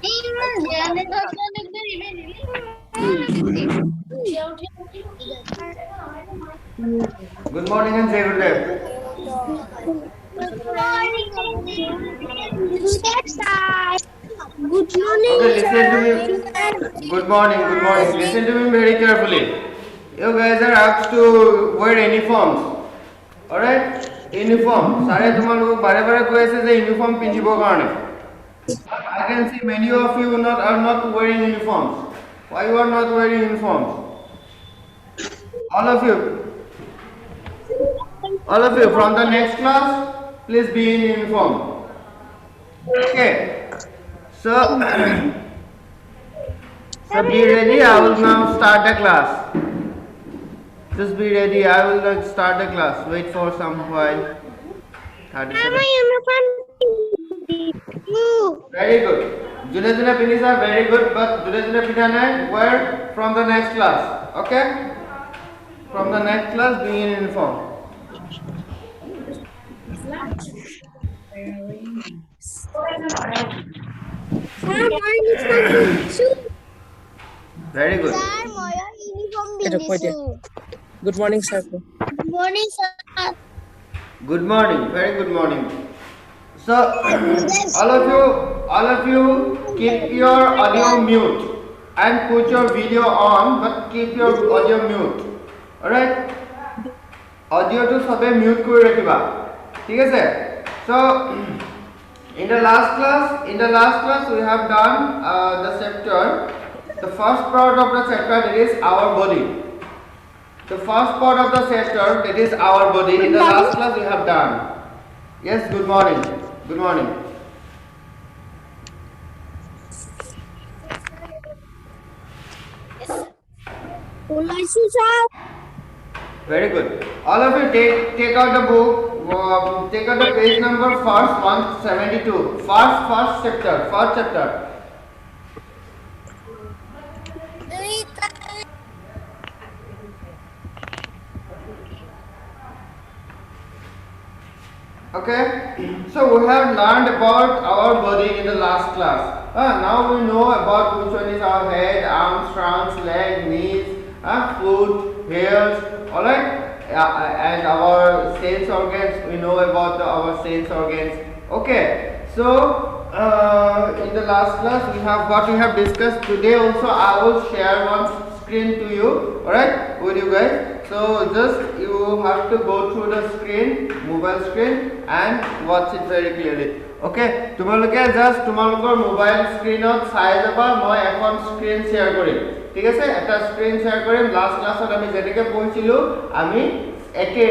Good morning and say good day. Good morning, Okay, listen to sir. me. Good morning, good morning. Listen to me very carefully. You guys are asked to wear uniforms. Alright? Uniform. Sare তোমালোকক বাৰে বাৰে কৈ আছে যে uniform পিন্ধিবৰ কাৰণে। I can see many of you are not wearing uniforms. Why you are not wearing uniforms? All of you. All of you from the next class, please be in uniform. Okay. So So be ready, I will now start the class. Just be ready, I will not start the class. Wait for some while. 30 seconds. Very good. June June Pinis are very good, but June June Pinana were from the next class. Okay? From the next class, be in uniform. Very good. Good morning, sir. Morning, sir. Good morning. Very good morning. So all of you keep your audio mute and put your video on, but keep your audio mute. Alright? Audio to sabe mute kori rakhiba. ठीक है So in the last class we have done the chapter. The first part of the chapter, that is our body. The first part of the chapter, that is our body. In the last class we have done. Yes, good morning. Good morning. Very good. All of you take out the book. Take out the page number first 172. First chapter. Okay, so we have learned about our body in the last class. Now we know about which one is our head, arms, trunks, legs, knees, foot, hairs, alright? And our sense organs, we know about our sense organs. Okay, so in the last class we have what we have discussed. Today also I will share one screen to you, alright, with you guys. So just you have to go through the screen, mobile screen, and watch it very clearly. Okay, tomorrow just tomorrow mobile screen of size about my account screen share kori. ঠিক আছে এটা screen share কৰিম last ক্লাছত আমি যেনেকৈ পঢ়িছিলো আমি একে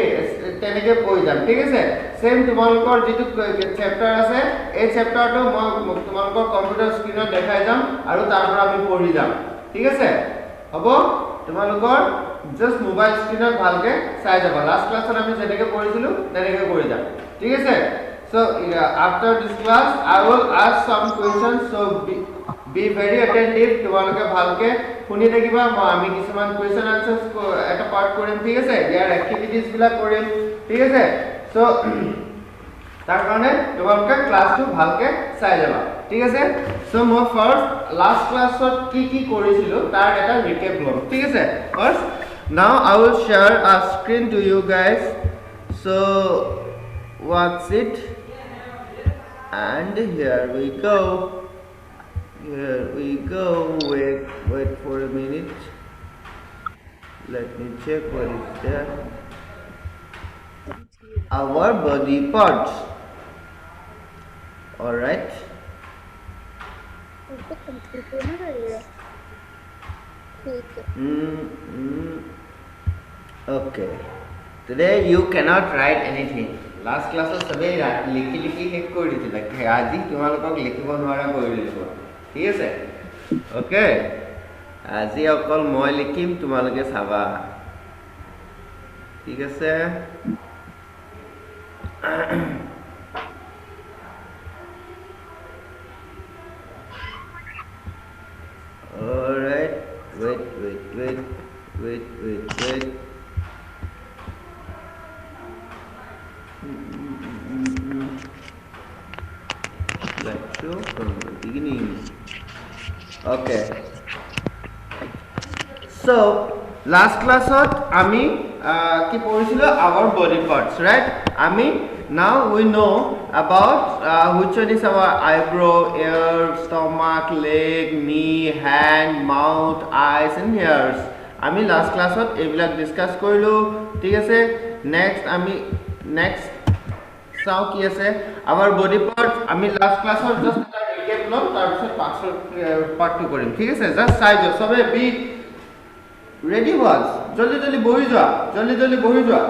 তেনেকৈ পঢ়ি যাম ঠিক আছে সেম তোমালোকৰ যেটো চেপ্টাৰ আছে এই চেপ্টাৰটো মই তোমালোকৰ কম্পিউটাৰ স্ক্ৰিনত দেখাই যাম আৰু তাৰ পৰা আমি পঢ়ি যাম ঠিক আছে হ'ব তোমালোকৰ জাস্ট মোবাইল স্ক্ৰিনত ভালকে চাই যাবা লাস্ট ক্লাছত আমি যেনেকৈ পঢ়িছিলো তেনেকৈ কৰি যাম ঠিক আছে so after this class I will ask some questions so be very attentive তোমালোকে ভালকে শুনি থাকিবা আমি কিছুমান কোৱেশ্চন আনসাৰ্স এটা পাৰ্ট কৰিম ঠিক আছে ইয়াৰ এক্টিভিটিজ বিলাক কৰিম ঠিক আছে সো তাৰ কাৰণে তোমালোকে ক্লাছটো ভালকে চাই যাবা ঠিক আছে সো মই ফাৰ্স্ট লাস্ট ক্লাছত কি কৰিছিলো তাৰ এটা ৰিকেপ লম ঠিক আছে first now I will share a screen to you guys so watch it and here we go wait for a minute let me check what is there our body parts all right okay today you cannot write anything last class sabe likhi শেষ কৰি দিছিল আজি তোমালোকক লিখিব নোৱাৰা কৰি দিলো ঠিক আছে ওকে আজি অকল মই লিখিম তোমালোকে চাবা ঠিক আছে all right wait let's show from the beginning Okay. So last classত আমি কি পঢ়িছিলো our body parts, right? আমি now we know about which one is our eyebrow, ear, stomach, leg, knee, hand, mouth, eyes and ears. আমি last classত এইবিলাক discuss কৰিলো, ঠিক আছে? next চাও কি আছে our body parts আমি last classত just এটা recap লম, তাৰ পিছত part 2 কৰিম, ঠিক আছে? just চাই যাও সবে বি ready was জলদি জলদি বহি যোৱা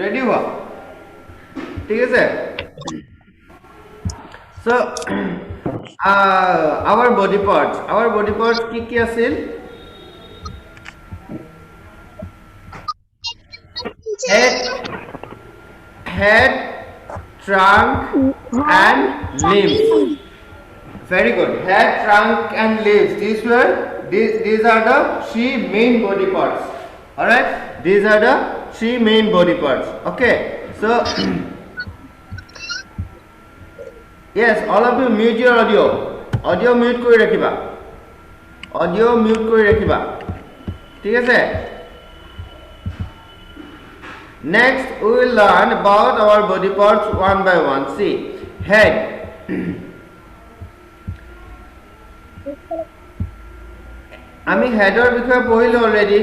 ready হোৱা, ঠিক আছে? so our body parts কি আছিল? head, trunk and limbs. Very good. Head, trunk and limbs. These are the three main body parts. Alright? These are the three main body parts. Okay. So yes, all of you mute your audio. Audio mute kori rakhiba. ঠিক আছে? Next we will learn about our body parts one by one. See, head. আমি হেডৰ বিষয়ে পঢ়িলো already,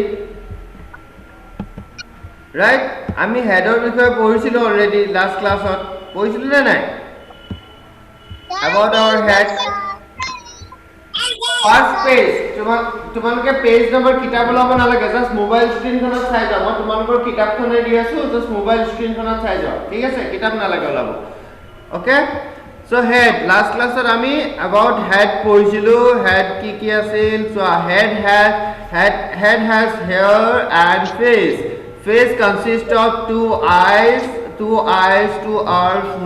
right? আমি হেডৰ বিষয়ে পঢ়িছিলো already last ক্লাছত, পঢ়িছিলো নে নাই? about our head. First page, তোমালোকে পেজ নম্বৰ কিতাপ ওলাব নালাগে, জাস্ট মোবাইল স্ক্ৰীনখনত চাই যাও। মই তোমালোকৰ কিতাপখনে দি আছো, জাস্ট মোবাইল স্ক্ৰীনখনত চাই যাও, ঠিক আছে? কিতাপ নালাগে ওলাব। Okay? So head, last class আমি about head পঢ়িছিলো। head কি আছিল? So head has hair and face. Face consists of two eyes, two ears,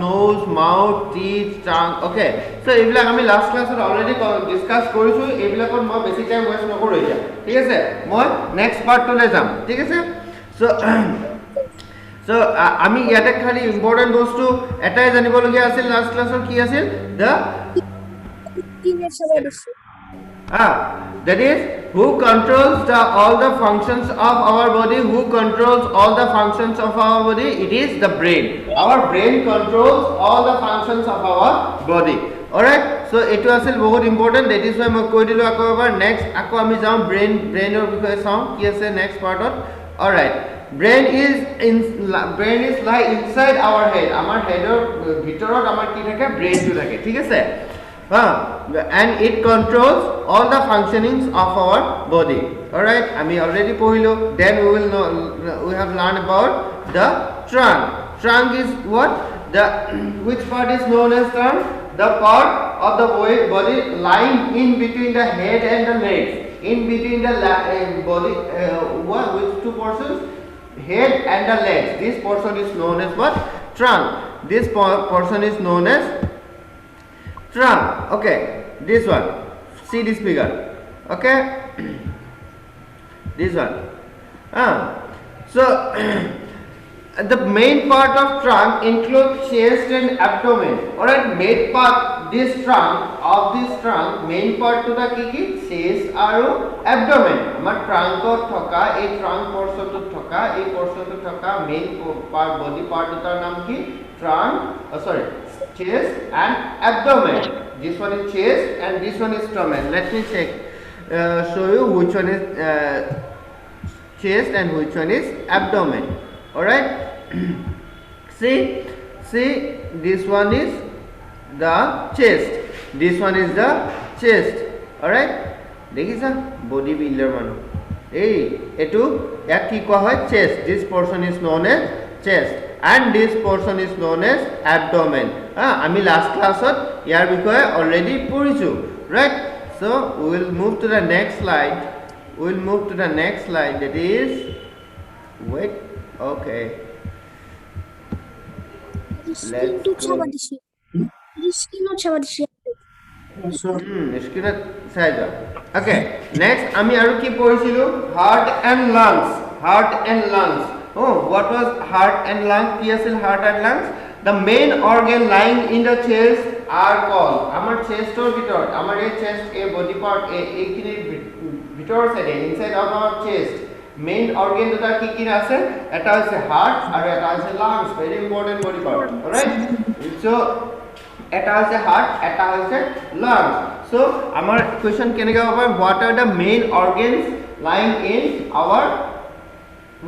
nose, mouth, teeth, tongue. Okay, so এইবিলাক আমি last class already discuss কৰিছো, এইবিলাকত মই বেছি টাইম ওয়েস্ট নকৰো এতিয়া, ঠিক আছে? মই next part লৈ যাম, ঠিক আছে? So আমি ইয়াতে খালি ইম্পৰ্টেন্ট বস্তু এটাই জানিবলগীয়া আছিল লাষ্ট ক্লাছৰ, কি আছিল? That is who controls all the functions of our body. Who controls all the functions of our body? It is the brain. Our brain controls all the functions of our body. Alright, so etu asil bahut important. That is why moi koi dilu ako ebar. Next ako ami jam brain or বিষয়ে চাও কি আছে next part ot. Alright, brain is lie inside our head. Amar head or bhitorot amar ki thake? Brain tu thake, ঠিক আছে? And it controls all the functionings of our body. Alright, ami already pohilo. Then we have learned about the trunk. Trunk is what? Which part is known as trunk? The part of the body lying in between the head and the legs. In between the body, which two portions? Head and the legs. This portion is known as what? Trunk. This portion is known as trunk. Okay, this one. See this figure. Okay, this one. So the main part of trunk includes chest and abdomen. Alright, main part this trunk main part to the ki chest aru abdomen. Amar trunk thoka ei trunk portion to thoka main part body part tar naam ki? Trunk, chest and abdomen. This one is chest and this one is stomach. Let me check, show you which one is chest and which one is abdomen. Alright, see this one is the chest, this one is the chest. Alright, dekhisa body builder manu ei etu yak ki koa hoy? Chest. This portion is known as chest and this portion is known as abdomen. Ami last class ot yar bikhoye already porichu, right? So we will move to the next slide. That is, wait, okay, let's go. Okay, next ami aru ki পঢ়িছিলো? Heart and lungs. Oh, what was heart and lungs? Ki asil heart and lungs? the main organ lying in the chest are called আমার চেষ্টৰ ভিতৰত আমাৰ এই চেষ্ট এই body part এইখিনি ভিতৰৰ সাইডে inside of our chest main organ দুটা কি কি আছে এটা হৈছে হাৰ্ট আৰু এটা হৈছে lungs very important body part alright so এটা হৈছে হাৰ্ট এটা হৈছে লাংস সো আমাৰ কোৱেশ্চন কেনেকৈ হ'ব what are the main organs lying in our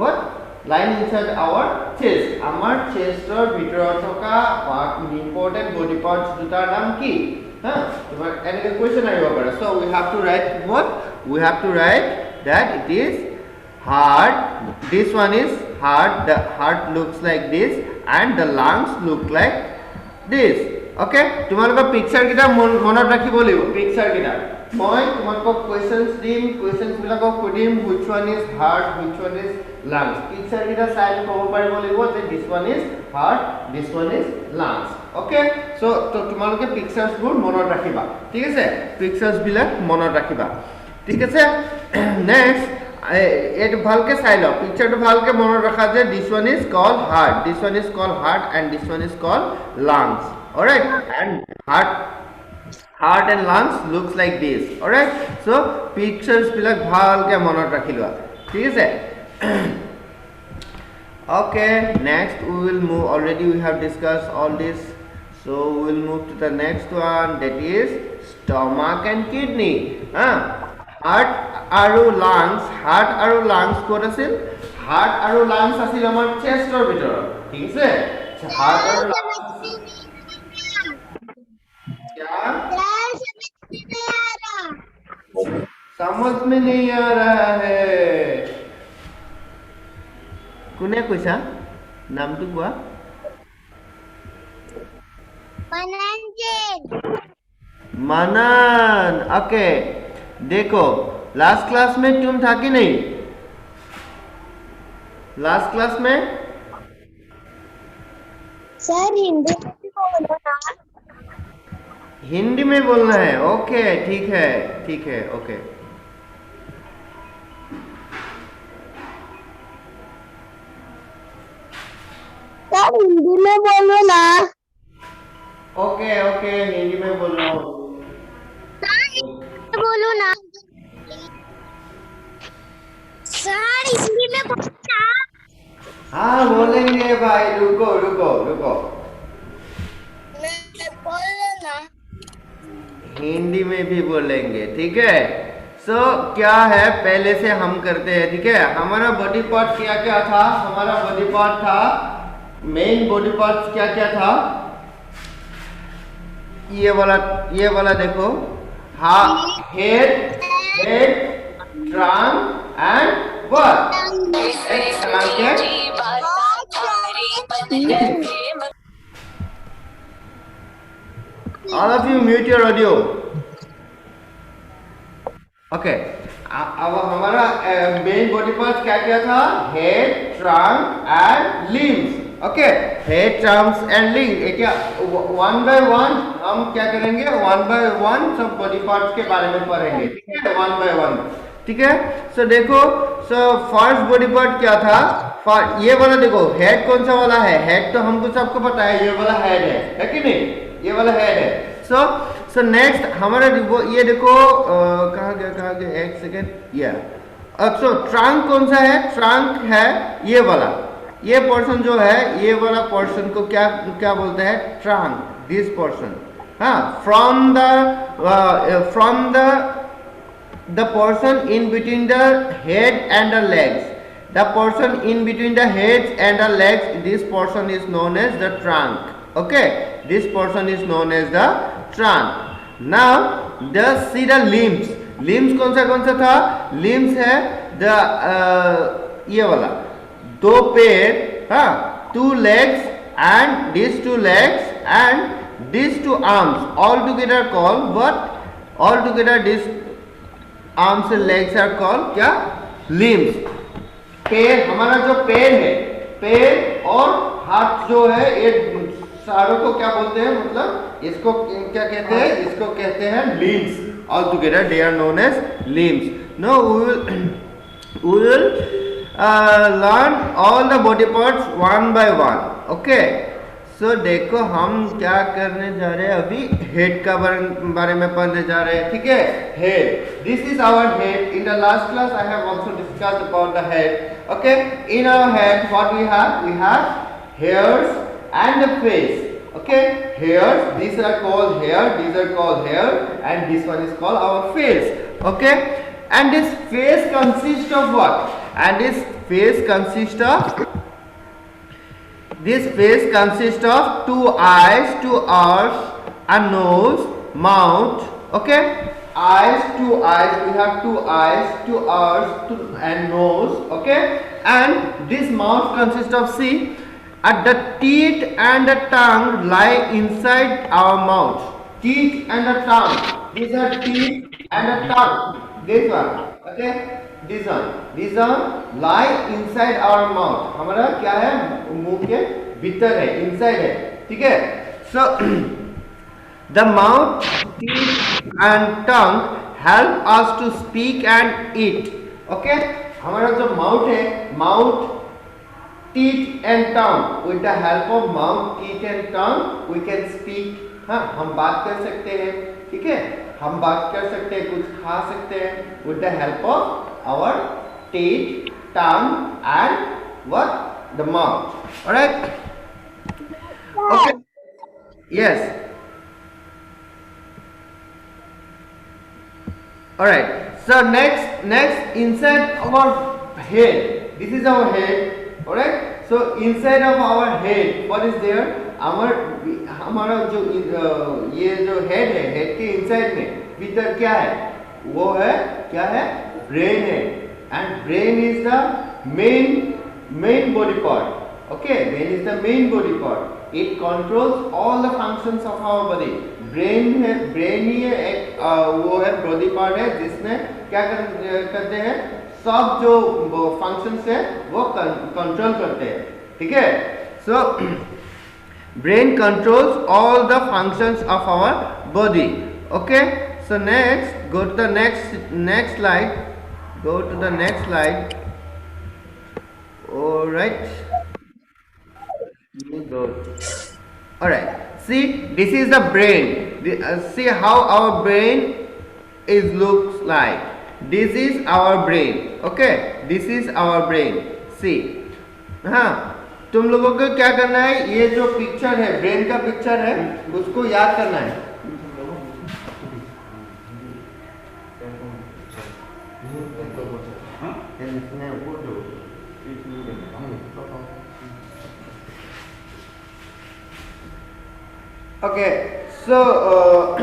what lying inside our chest আমাৰ চেষ্টৰ ভিতৰত থকা ইম্পৰ্টেন্ট বডি পাৰ্টস দুটাৰ নাম কি হা তোমাৰ এনেকৈ কোৱেশ্চন আহিব পাৰে so we have to write what we have to write that it is heart this one is heart the heart looks like this and the lungs look like this okay তোমালোকৰ picture কিটা মনত ৰাখিব লাগিব picture কিটা মই তোমালোকক কোৱেশ্চনছ দিম কোৱেশ্চনছ বিলাকক সুধিম which one is heart which one is lungs picture কিটা চাই ক'ব পাৰিব লাগিব যে this one is heart this one is lungs okay so তো তোমালোকে পিকচাৰছ বোৰ মনত ৰাখিবা ঠিক আছে পিকচাৰছ বিলাক মনত ৰাখিবা ঠিক আছে নেক্সট it ভালকে চাই লও পিকচাৰটো ভালকে মনত ৰাখা যে this one is called heart this one is called heart and this one is called lungs alright and heart and lungs looks like this alright so pictures bilak bhalke monot rakhilwa thik ase okay next we will move already we have discussed all this so we will move to the next one that is stomach and kidney heart aru lungs kot asil heart aru lungs asil amar chest or bitor thik ase heart aru lungs समझ में नहीं आ रहा है কোনে কৈছা নামটো কোৱা मनन okay देखो लास्ट क्लास में तुम था कि नहीं लास्ट क्लास में सर हिंदी में बोलो ना हिंदी में बोलना है ओके ठीक है ओके सर हिंदी में बोलो ना ओके ओके हिंदी में बोल रहा हूँ बोलो ना सर हिंदी में बोलो ना हाँ बोलेंगे भाई रुको बोलो ना हिंदी में भी बोलेंगे ठीक है सो क्या है पहले से हम करते हैं ठीक है हमारा बॉडी पार्ट क्या क्या था हमारा बॉडी पार्ट था मेन बॉडी पार्ट क्या क्या था ये वाला देखो हाँ head trunk and what all of you mute your audio okay अब हमारा मेन बॉडी पार्ट क्या क्या था head trunk and limbs okay head Trunks and limbs क्या वन बाय वन हम क्या करेंगे वन बाय वन सब बॉडी पार्ट्स के बारे में पढ़ेंगे ठीक है वन बाय वन ठीक है सो देखो सो फर्स्ट बॉडी पार्ट क्या था ये वाला देखो हेड कौन सा वाला है हेड तो हमको सबको पता है ये वाला हेड है कि नहीं ये वाला हेड है सो नेक्स्ट हमारा ये देखो कहाँ गया एक सेकेंड सो ट्रंक कौन सा है ट्रंक है ये वाला ये पोर्शन जो है ये वाला पोर्शन को क्या बोलते हैं ट्रंक दिस पोर्शन हाँ from the portion in between the head and the legs the portion in between the head and the legs this portion is known as the trunk okay this portion is known as the trunk now just see the limbs कौन सा था limbs है the ये वाला दो पैर हाँ two legs and these two legs and these two arms all together called what all together these arms and legs are called क्या limbs पैर हमारा जो पैर है पैर और हाथ जो है ये सारों को क्या बोलते हैं मतलब इसको क्या कहते हैं इसको कहते हैं limbs all together they are known as limbs now we will learn all the body parts one by one okay सो देखो हम क्या करने जा रहे हैं अभी हेड का बारे में पढ़ने जा रहे हैं ठीक है head this is our head in the last class I have also discussed about the head okay in our head what we have hairs and the face okay hairs these are called hair and this one is called our face okay and this face consists of what and this face consists of two eyes, two ears, a nose, mouth. Okay, two eyes. We have two eyes, two ears, and nose. Okay, and this mouth consists of see, the teeth and the tongue lie inside our mouth. Teeth and the tongue. These are teeth and the tongue. This one. Okay. This one lie inside our mouth हमारा क्या है मुंह के भीतर है inside है ठीक है so the mouth teeth and tongue help us to speak and eat okay हमारा जो mouth है mouth teeth and tongue with the help of mouth teeth and tongue we can speak हाँ हम बात कर सकते हैं ठीक है हम बात कर सकते हैं कुछ खा सकते हैं with the help of our teeth, tongue and what? The mouth. Alright? Okay. Yes. Alright. So next inside our head. This is our head. Alright? So inside of our head, what is there? हमारा जो ये जो head है head के inside में भीतर क्या है वो है क्या है brain है and brain is the main body part okay brain is the main body part it controls all the functions of our body brain ही है एक वो है body part है जिसमें क्या करते हैं सब जो functions है वो control करते हैं ठीक है so brain controls all the functions of our body okay so next go to the next slide go to the next slide all right see this is the brain see how our brain is looks like this is our brain okay this is our brain see हाँ तुम लोगों को क्या करना है ये जो picture है ब्रेन का पिक्चर है उसको याद करना है okay so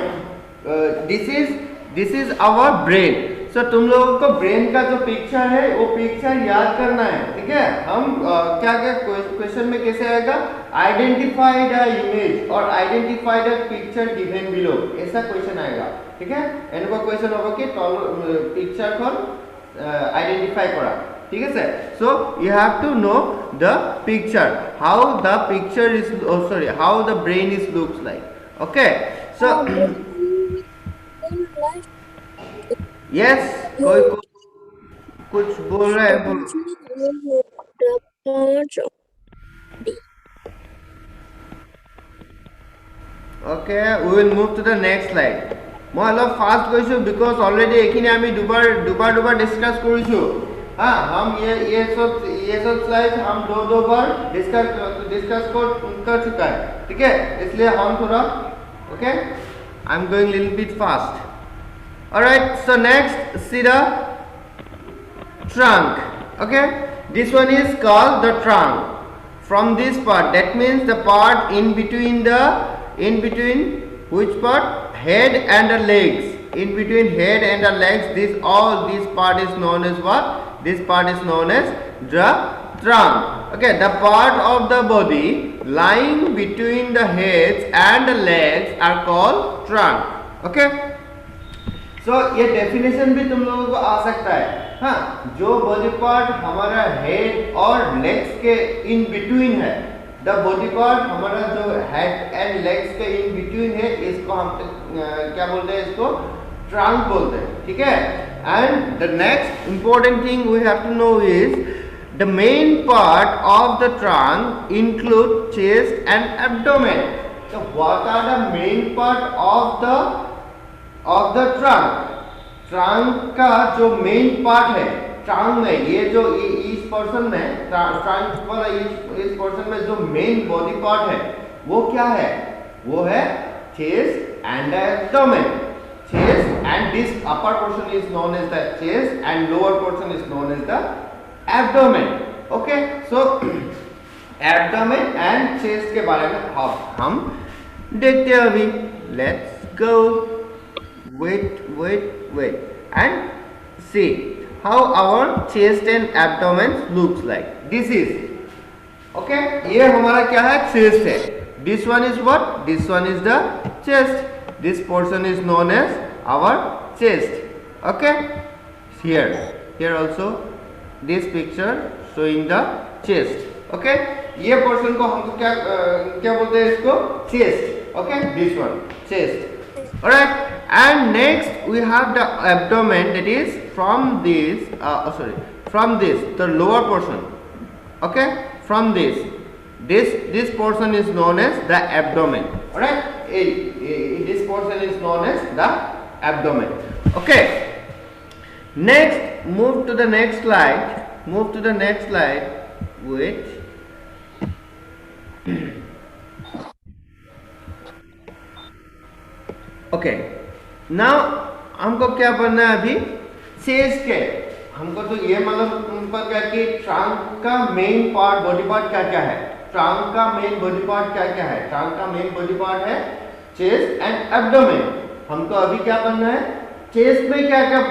this is our brain so तुम लोगों को ब्रेन का जो पिक्चर है वो पिक्चर याद करना है ठीक है हम क्या क्वेश्चन में कैसे आएगा आइडेंटिफाई द इमेज और identify the picture given below ऐसा क्वेश्चन आएगा ठीक है এনেকুৱা क्वेश्चन होगा कि पिक्चर को आइडेंटिफाई करा ठीक है sir so you have to know the picture how the picture is how the brain is looks like okay so yes कोई कुछ बोल रहा है बोलो okay we will move to the next slide মই অলপ ফাস্ট গৈছো বিকজ অলৰেডি এখিনি আমি দুবাৰ ডিসকাস কৰিছো हाँ हम ये सब स्लाइड हम दो बार डिस्कस कर चुका है ठीक है इसलिए हम थोड़ा okay I am going little bit fast alright so next see the trunk okay this one is called the trunk from this part that means the part in between which part head and the legs in between head and the legs this part is known as what this part is known as the trunk okay the part of the body lying between the heads and the legs are called trunk okay so ये definition भी तुम लोगों को आ सकता है हाँ जो body part हमारा head और legs के in between है the body part हमारा जो head and legs K in between है इसको हम क्या बोलते हैं इसको trunk बोलते हैं ठीक है and the next important thing we have to know is The main part of the trunk include chest and abdomen. So what are the main part of the trunk? Trunk का जो main part है, trunk में ये जो इस portion में trunk वाला इस पोर्शन में जो मेन बॉडी पार्ट है वो क्या है? वो है chest and abdomen. Chest and this upper portion is known as the chest and lower portion is known as the abdomen. Okay, so abdomen and chest के बारे में हम देखते हैं अभी. Let's go. Wait and see how our chest and abdomen looks like. This is okay. ये हमारा क्या है? Chest है. This one is what? This one is the chest. This portion is known as our chest. Okay, here also this picture showing the chest. Okay, ये portion को हम क्या बोलते हैं? इसको chest. Okay, this one chest. Alright, and next we have the abdomen, that is from this the lower portion. Okay, from this portion is known as the abdomen. Alright, this portion is known as the abdomen. Okay, next move to the next slide. Wait. Okay, now हमको क्या पढ़ना है अभी? Chest के. हमको तो ये मालूम पड़ गया कि ट्रंक का मेन पार्ट, बॉडी पार्ट क्या क्या है. ट्रंक का मेन बॉडी पार्ट क्या क्या है? ट्रंक का मेन बॉडी पार्ट है चेस्ट एंड एब्डोमेन. हमको अभी क्या करना है? चेस्ट में क्या क्या,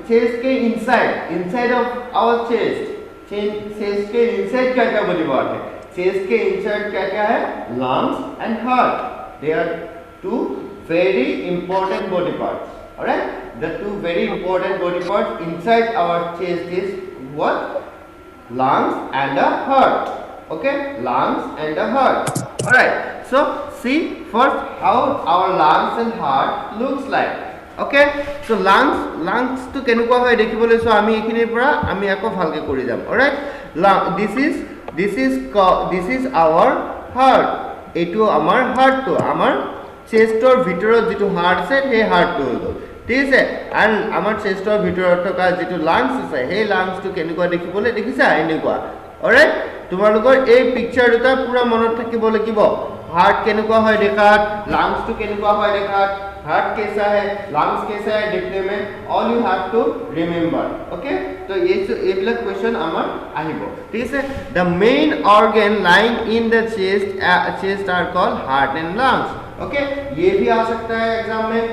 चेस्ट के इनसाइड ऑफ आवर चेस्ट के इनसाइड क्या क्या बॉडी पार्ट है? चेस्ट के इनसाइड क्या क्या है? Lungs and heart. They are two very important body parts. Alright, the two very important body parts inside our chest is what? Lungs and the heart. Okay, lungs and the heart. Alright, so see first how our lungs and heart looks like. Okay, so lungs to কেনেকুৱা হয় দেখিবলৈ. So আমি এখিনিৰ পৰা আমি আকৌ ভালকে কৰি যাম. Alright, this is our heart. এইটো আমাৰ হাৰ্টটো, আমাৰ চেষ্টৰ ভিতৰত যিটো হাৰ্ট আছে সেই হাৰ্টটো হৈ গ'ল. ঠিক আছে, আৰু আমাৰ চেষ্টৰ ভিতৰত থকা যিটো লাংছ আছে সেই লাংছটো কেনেকুৱা দেখিবলৈ, দেখিছা? এনেকুৱা. অলৰাইট, তোমালোকৰ এই পিকচাৰ দুটা পুৰা মনত থাকিব লাগিব. हार्ट केनेকুৱা হয় দেখাত, লাংছটো কেনেকুৱা হয় দেখাত, हार्ट कैसा है, लंग्स कैसा है देखने में, all you have to remember. Okay, तो ये एबिलक क्वेश्चन आमार आहिबो. ठीक है, the main organ lying in the chest are called heart and lungs. Okay, ये भी आ सकता है एग्जाम में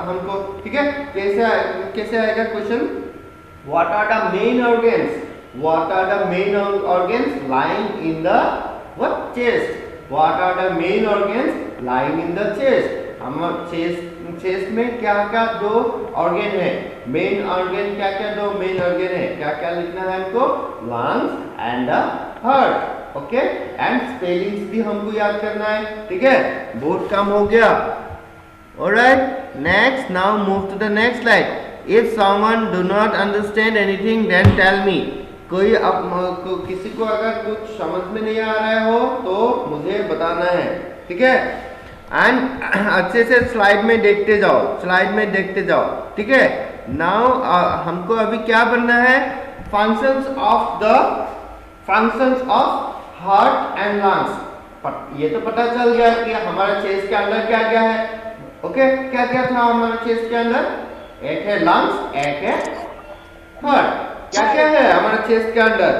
हमको. ठीक है, कैसे आएगा question? What are the main organs lying in the what chest? What are the main organs lying in the chest? हम चेस्ट में क्या क्या दो ऑर्गन है? मेन ऑर्गन क्या क्या दो मेन ऑर्गन है? क्या क्या लिखना है हमको? Lungs and the heart. Okay, and spellings भी हमको याद करना है. ठीक है, बहुत काम हो गया. Alright, next, now move to the next slide. If someone do not understand anything then tell me. कोई किसी को अगर कुछ समझ में नहीं आ रहा हो तो मुझे बताना है. ठीक है, एंड अच्छे से स्लाइड में देखते जाओ. ठीक है, नाउ हमको अभी क्या बनना है? Functions of heart and lungs. ये तो पता चल गया कि हमारा चेस्ट के अंदर क्या क्या है. ओके, क्या क्या था हमारा चेस्ट के अंदर? एक है लंग्स, एक है हार्ट. क्या क्या है हमारे चेस्ट के अंदर?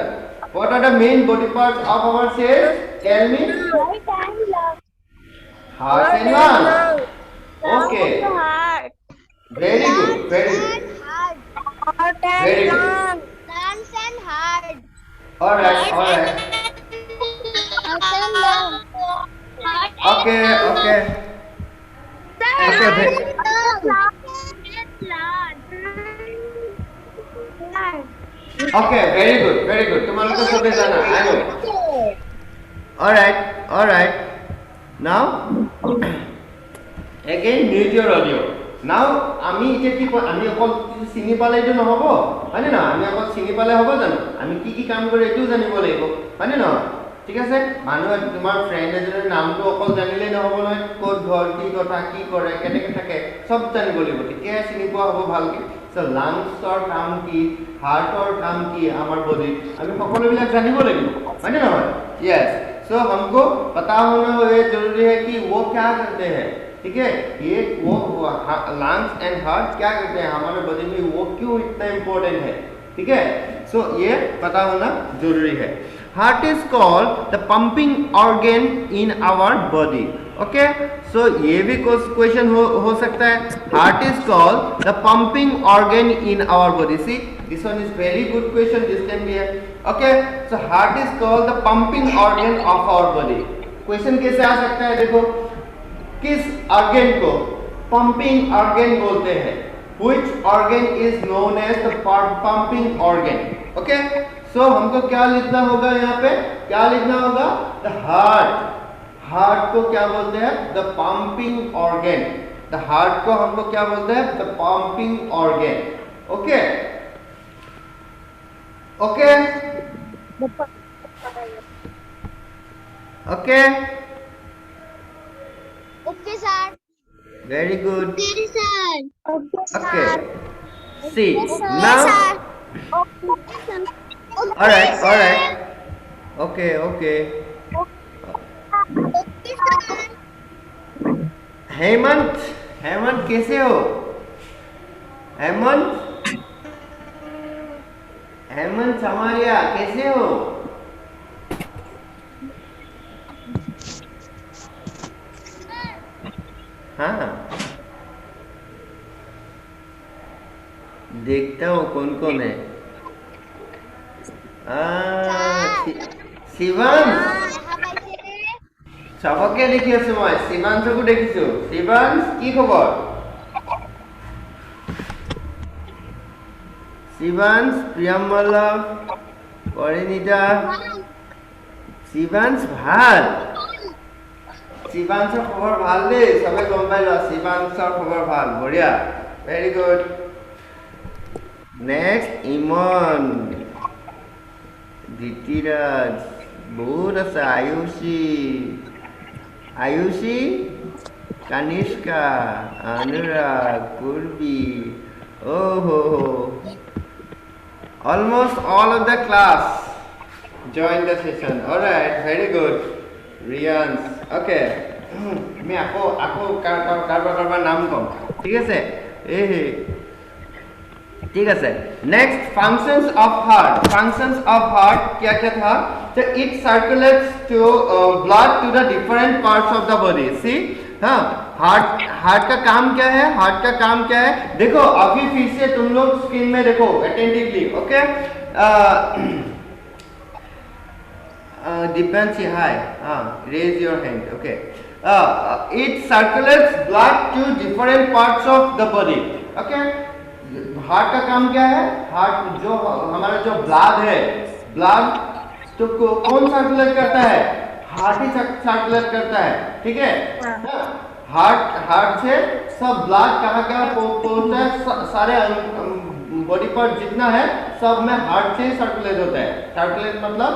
What are the main body parts of our chest? Tell me. Heart and lungs. Okay. Very good. Very good. Lungs and heart. All right. Okay. Okay, very good. तुम्हारे को सब जाना. I know. All right. Now, again mute your audio. নাও আমি এতিয়া কি আমি অকল চিনি পালেইটো নহব হয়নে না আমি অকল চিনি পালে হ'ব জানো আমি কি কাম কৰে এটো জানিব লাগিব হয়নে না ঠিক আছে মানুহ তোমাৰ ফ্ৰেণ্ড এজনৰ নামটো অকল জানিলেই নহব নহয় ক'ত ঘৰ কি কথা কি কৰে কেনেকৈ থাকে সব জানিব লাগিব তেতিয়া চিনি পোৱা হ'ব ভালকৈ সো লাংছৰ কাম কি হাৰ্টৰ কাম কি আমাৰ বডিত আমি সকলোবিলাক জানিব লাগিব হয়নে নহয় यस सो हमको पता होना ये जरूरी है कि वो क्या करते हैं ठीक है ये वो लंग्स एंड हार्ट क्या करते हैं हमारे बॉडी में वो क्यों इतना इम्पोर्टेंट है ठीक है सो ये पता होना जरूरी है heart is called the pumping organ in our body okay so ये भी क्वेश्चन हो सकता है heart is called the pumping organ in our body see this one is very good question this can be okay so heart is called the pumping organ of our body question कैसे आ सकता है देखो किस organ को pumping organ बोलते हैं which organ is known as the pumping organ okay so हमको क्या लिखना होगा यहाँ पे क्या लिखना होगा the heart को क्या बोलते हैं the pumping organ the heart को हमको क्या बोलते हैं the pumping organ okay okay okay Okay, sir. very good Okay, sir. okay see Yes, now sir. Okay, sir. all right okay Okay, sir. Hemant कैसे हो हेमंत समारिया कैसे हो हाँ देखता हूँ कौन कौन है শিৱাংশ চবকে দেখি আছো মই শিৱাংশকো দেখিছো শিৱাংশ কি খবৰ শিৱাংশ প্ৰিয়মল্লভ পৰিণীতা শিৱাংশ ভাল শিৱাংশৰ খবৰ ভাল দেই সবে গম পাই লোৱা শিৱাংশৰ খবৰ ভাল বঢ়িয়া ভেৰি গুড নেক্সট ইমন ধীতিৰাজ বহুত আছে Ayushi কানিষ্কা Anurag পূৰ্বী almost all of the class join the session all right very good Rians okay আমি আকৌ কাৰোবাৰ নাম কম ঠিক আছে ठीक है नेक्स्ट functions of heart क्या था so it circulates to blood to the different parts of the body see हाँ हार्ट का काम क्या है देखो अभी फिर से तुम लोग स्क्रीन में देखो attentively okay Divyanshi hi raise your hand okay it circulates blood to different parts of the body okay heart का काम क्या है हार्ट जो हमारा जो ब्लड तो कौन सर्कुलेट करता है हार्ट ही सर्कुलेट करता है ठीक है हार्ट से सब ब्लड कहाँ पहुंचता है सारे बॉडी पर जितना है सब में हार्ट से सर्कुलेट होता है सर्कुलेट मतलब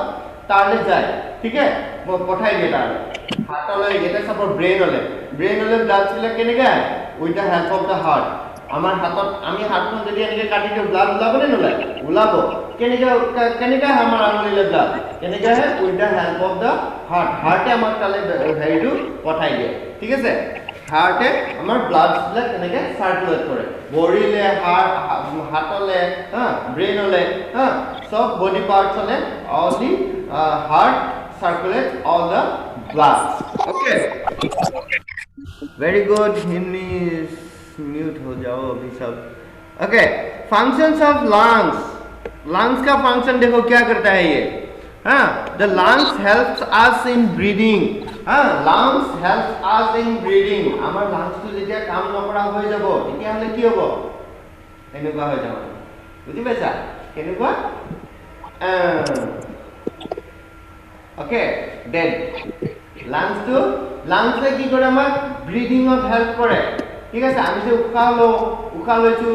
तारले जाए ठीक है वो पठाई दिए तारले हार्ट वाले ये सब ब्रेन वाले ब्लड सर्कुलेट करने का with the help of the heart আমার হাতত আমি হাতখন যদি এনেকে কাটি দিও ব্লাড ওলাব নে নোলায় ওলাব কেনেকা আমাৰ আঙুলিলে ব্লাড কেনেকা হে with the help of the হাৰ্টে আমাক তালে হেৰিটো পঠাই দিয়ে ঠিক আছে হাৰ্টে আমাৰ ব্লাডবিলাক কেনেকে সাৰ্কুলেট কৰে বডিলে হাতলে ব্ৰেইনলে সব বডি পাৰ্টছলে all the heart circulate all the blood okay very good हिनिस म्यूट हो जाओ अभी सब ओके फंक्शंस ऑफ लंग्स का फंक्शन देखो क्या करता है ये the lungs helps us in breathing lungs helps us in breathing আমাৰ লাংসটো যেতিয়া কাম নকৰা হৈ যাব তেতিয়া হলে কি হ'ব এনেকুৱা হৈ যাব বুজি পাইছা কেনেকুৱা ओके देन लंग्सটো কি কৰে আমাক ব্ৰিদিংত হেল্প কৰে ঠিক আছে আমি যে উশাহ লৈছো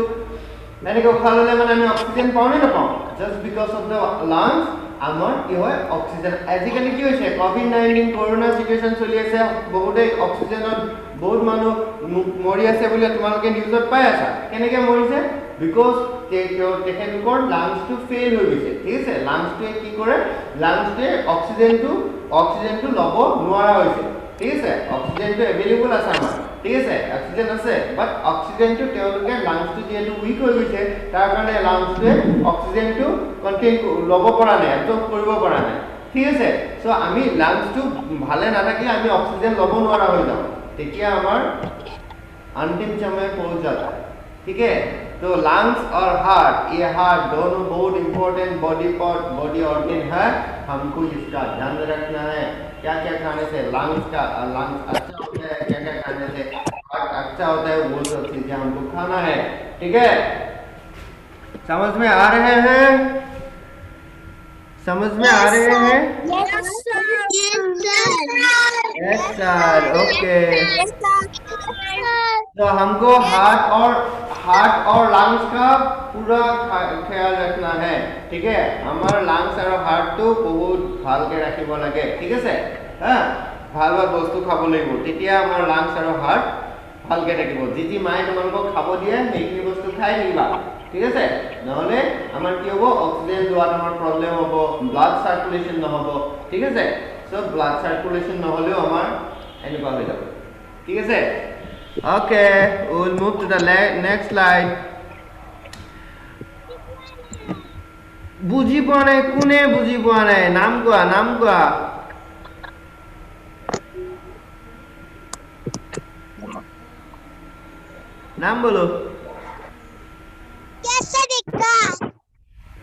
এনেকে উশাহ ললে মানে আমি অক্সিজেন পাওঁ নে নাপাওঁ just because of the lungs আমাৰ কি হয় অক্সিজেন আজিকালি কি হৈছে কোভিড-19 কৰোনা সিচুৱেচন চলি আছে বহুতে অক্সিজেনত বহুত মানুহ মৰি আছে বুলি তোমালোকে নিউজত পাই আছা কেনেকে মৰিছে বিকজ তেখেতৰ লাংসটো ফেইল হৈ গৈছে ঠিক আছে লাংসটোৱে কি কৰে লাংসটোৱে অক্সিজেনটো ল'ব নোৱাৰা হৈছে ঠিক আছে অক্সিজেনটো এভেইলেবল আছে আমাৰ ঠিক আছে অক্সিজেন আছে বাট অক্সিজেনটো তেওঁলোকে লাংসটো যেহেতু উইক হৈ গৈছে তাৰ কাৰণে লাংসটোৱে অক্সিজেনটো কন্টেইন ল'ব পৰা নাই এবজৰ্ব কৰিব পৰা নাই ঠিক আছে সো আমি লাংসটো ভালে নাথাকিলে আমি অক্সিজেন ল'ব নোৱাৰা হৈ যাওঁ তেতিয়া আমাৰ अंतिम समय पहुंच जाता है ठीक है तो लंग्स और हार्ट ये हार्ट दोनों बहुत important body part body organ है हमको इसका ध्यान रखना है क्या क्या खाने से लंग्स अच्छा होता है क्या क्या खाने से हार्ट अच्छा होता है वो सब चीजें हमको खाना है ठीक है समझ में आ रहे हैं Yes, sir. Yes sir okay Yes, sir. तो हमको हार्ट और लंग्स का पूरा ख्याल रखना है ठीक है हमारे लंग्स और हार्ट तो बहुत ভালকে ৰাখিব লাগে ঠিক আছে হ্যাঁ ভাল বস্তু খাব লাগিব তেতিয়া আমাৰ লংস আৰু হাৰ্ট ভালকে থাকিব যি মায়ে তোমালোকক খাব দিয়ে সেইখিনি বস্তু খাই নিবা ঠিক আছে নহলে আমাৰ কি হ'ব অক্সিজেন লোৱাত আমাৰ প্ৰবলেম হ'ব ব্লাড সাৰ্কুলেশন নহব ঠিক আছে সো ব্লাড সাৰ্কুলেশন নহলেও আমাৰ এনেকুৱা হৈ যাব ঠিক আছে okay we'll move to the next slide বুজি পোৱা নাই কোনে বুজি পোৱা নাই নাম কোৱা নাম বলো कैसे दिखा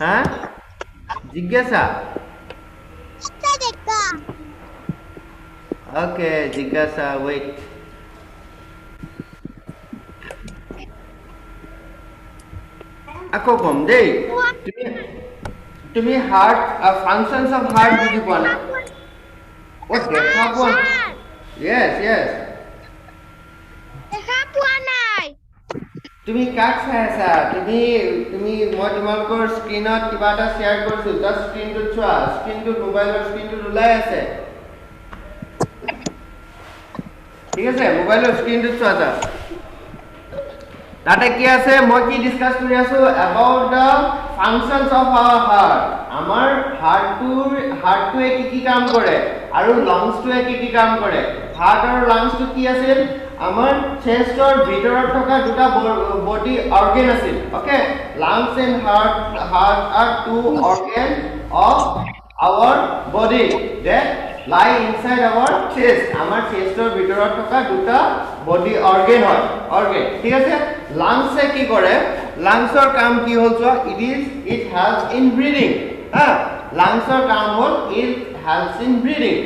হ্যাঁ জিজ্ঞাসা कैसे दिखा ওকে জিজ্ঞাসা ওয়েট আকৌ কম দেই তুমি হার্ট ফাংশনস অফ হার্ট বুজি পোৱা নাই ও দেখা পোৱা yes দেখা পোৱা নাই তুমি কাক চাই আছা তুমি মই তোমালোকৰ স্ক্ৰীনত কিবা এটা শ্বেয়াৰ কৰিছো জাষ্ট স্ক্ৰীনটো চোৱা স্ক্ৰীনটো মোবাইলৰ স্ক্ৰীনটো ওলাই আছে ঠিক আছে মোবাইলৰ স্ক্ৰীনটো চোৱা জাষ্ট তাতে কি আছে মই কি ডিসকাস কৰি আছো about the functions of our heart আমাৰ হাৰ্টটোৱে কি কাম কৰে আৰু লাংসটোৱে কি কাম কৰে হাৰ্ট আৰু লাংসটো কি আছিল আমাৰ চেষ্টৰ ভিতৰত থকা দুটা বডি অৰ্গান আছিল okay lungs and heart are two organs of our body that lie inside our chest আমাৰ চেষ্টৰ ভিতৰত থকা দুটা বডি অৰ্গান হয় অৰ্গান ঠিক আছে লাংসে কি কৰে লাংসৰ কাম কি হ'ল চোৱা it helps in breathing লাংসৰ কাম হ'ল it helps in breathing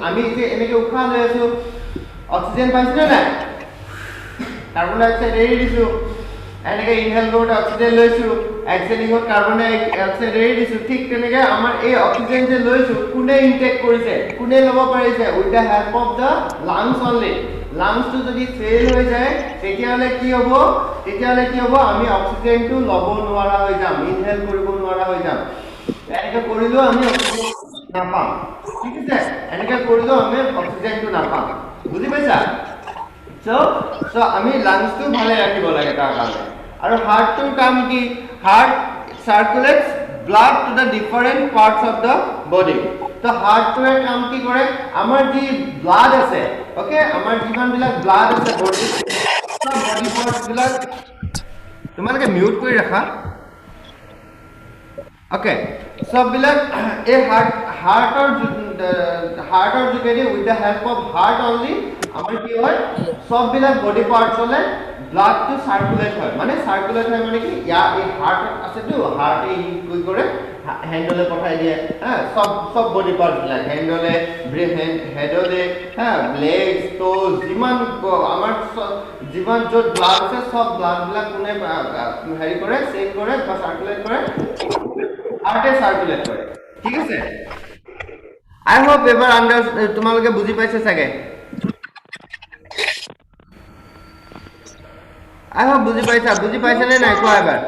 আমি যে এনেকে উশাহ লৈ আছো অক্সিজেন পাইছো না কাৰ্বন ডাই অক্সাইড এৰি দিছো এনেকে ইনহেল কৰোতে অক্সিজেন লৈছো এক্সেলিংত কাৰ্বন ডাই অক্সাইড এৰি দিছো ঠিক তেনেকে আমাৰ এই অক্সিজেন যে লৈছো কোনে ইনটেক কৰিছে কোনে ল'ব পাৰিছে with the help of the lungs only লাংসটো যদি ফেল হৈ যায় তেতিয়াহলে কি হ'ব আমি অক্সিজেনটো ল'ব নোৱাৰা হৈ যাম ইনহেল কৰিব নোৱাৰা হৈ যাম এনেকে কৰিলেও আমি অক্সিজেন নাপাম ঠিক আছে এনেকে কৰিলেও আমি অক্সিজেনটো নাপাম বুজি পাইছা সো আমি লাংসটো ভালে ৰাখিব লাগে তাৰ কাৰণে আৰু হাৰ্টটোৰ কাম কি heart circulates blood to the different parts of the body তো হাৰ্টটোৱে কাম কি কৰে আমাৰ যি ব্লাড আছে ওকে আমাৰ যিমান বিলাক ব্লাড আছে বডি পাৰ্টস বিলাক তোমালোকে মিউট কৰি ৰাখা ওকে সব বিলাক এই হাৰ্টৰ যোগেদি with the help of heart only আমাৰ কি হয় সব বিলাক বডি পাৰ্টস হলে ব্লাড টু সাৰ্কুলেট হয় মানে কি এই হাৰ্ট আছে তো হাৰ্ট এই কি কৰে হ্যান্ডলে পঠাই দিয়ে হ্যাঁ সব বডি পাৰ্টস বিলাক হ্যান্ডলে হেডলে হ্যাঁ লেগস টোজ আমাৰ যিমান য'ত ব্লাড আছে সব ব্লাড বিলাক কোনে হেৰি কৰে চেক কৰে বা সাৰ্কুলেট কৰে হাৰ্টে সাৰ্কুলেট কৰে ঠিক আছে আই হোপ এবাৰ তোমালোকে বুজি পাইছে চাগে I hope বুজি পাইছা নে নাই কোৱা এবাৰ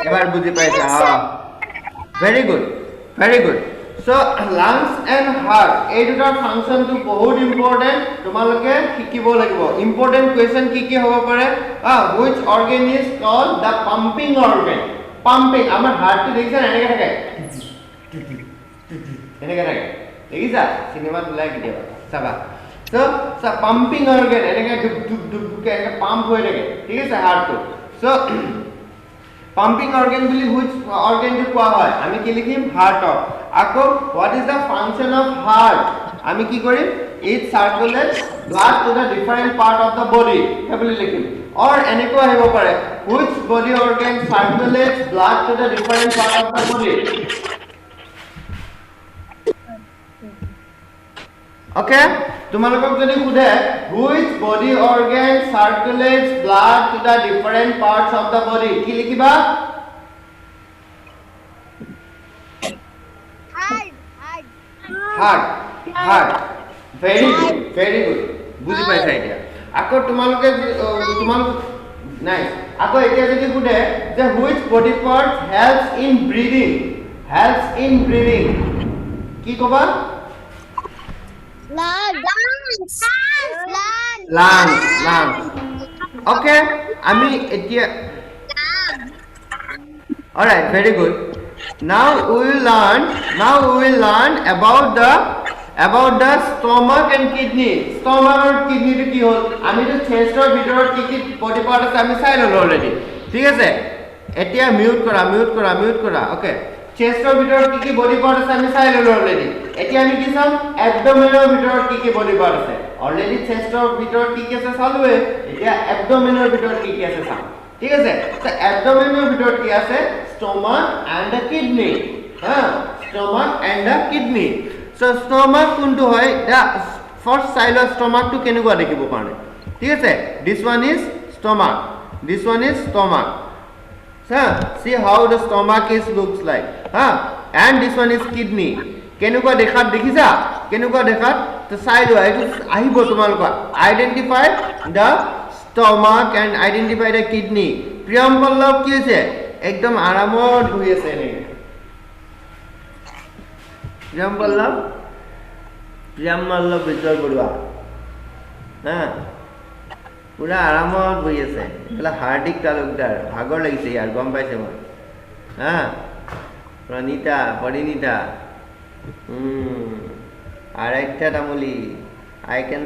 এবাৰ বুজি পাইছা very good so lungs and heart এই দুটাৰ ফাংচনটো বহুত ইম্পৰ্টেন্ট তোমালোকে শিকিব লাগিব ইম্পৰ্টেন্ট কোৱেশ্চন কি হ'ব পাৰে which organ is called the pumping organ pumping আমাৰ হাৰ্টটো দেখিছা এনেকৈ থাকে দেখিছা সিনেমাত ওলাই কেতিয়াবা চাবা so pumping organ এনেকৈ ডুবকে এনেকৈ পাম্প হৈ থাকে ঠিক আছে হাৰ্টটো so pumping organ বুলি which organ to কোৱা হয় আমি কি লিখিম heart আকৌ what is the function of heart আমি কি কৰিম it circulates blood to the different part of the body হেবুলি লিখিম or এনেকৈ আহিব পাৰে which body organ circulates blood to the different part of the body okay তোমালোকক যদি খুদে which body organ circulates blood to the different parts of the body কি লিখিবা heart very good বুজি পাইছা এতিয়া আকৌ তোমালোকে nice আকৌ এতিয়া যদি খুদে যে which body part helps in breathing কি কবা lungs okay আমি এতিয়া all right very good now we will learn about the stomach and kidney stomach or kidney to ki hol ami to chest or bitor ki body part ase ami sai lolo already ঠিক আছে এতিয়া mute কৰা okay chest or bitor ki body part ase ami sai lolo already এতিয়া আমি কি চাম abdomen or bitor ki body part ase already chest or bitor ki ase চালুৱে এতিয়া abdomen or bitor ki ase চাম ঠিক আছে তো abdomen or bitor ki ase stomach and the kidney stomach and the kidney so stomach কোনটো হয় the first side of stomach to কেনেকুৱা দেখিব কাৰণে ঠিক আছে this one is stomach so see how the stomach looks like and this one is kidney কেনেকুৱা দেখিছা কেনেকুৱা দেখাত তো side হয় এইটো আহিব তোমালোকৰ identify the stomach and identify the kidney Priyam Pallav কি হৈছে একদম আৰামত বহি আছে এনেকৈ প্ৰিয়ম পল্লৱ বিজয় বৰুৱা পুৰা আৰামত বহি আছে এইফালে হাৰ্দিক তালুকদাৰ ভাগৰ লাগিছে ইয়াৰ গম পাইছে মই পৰিণীতা আৰাধ্যা তামুলী I can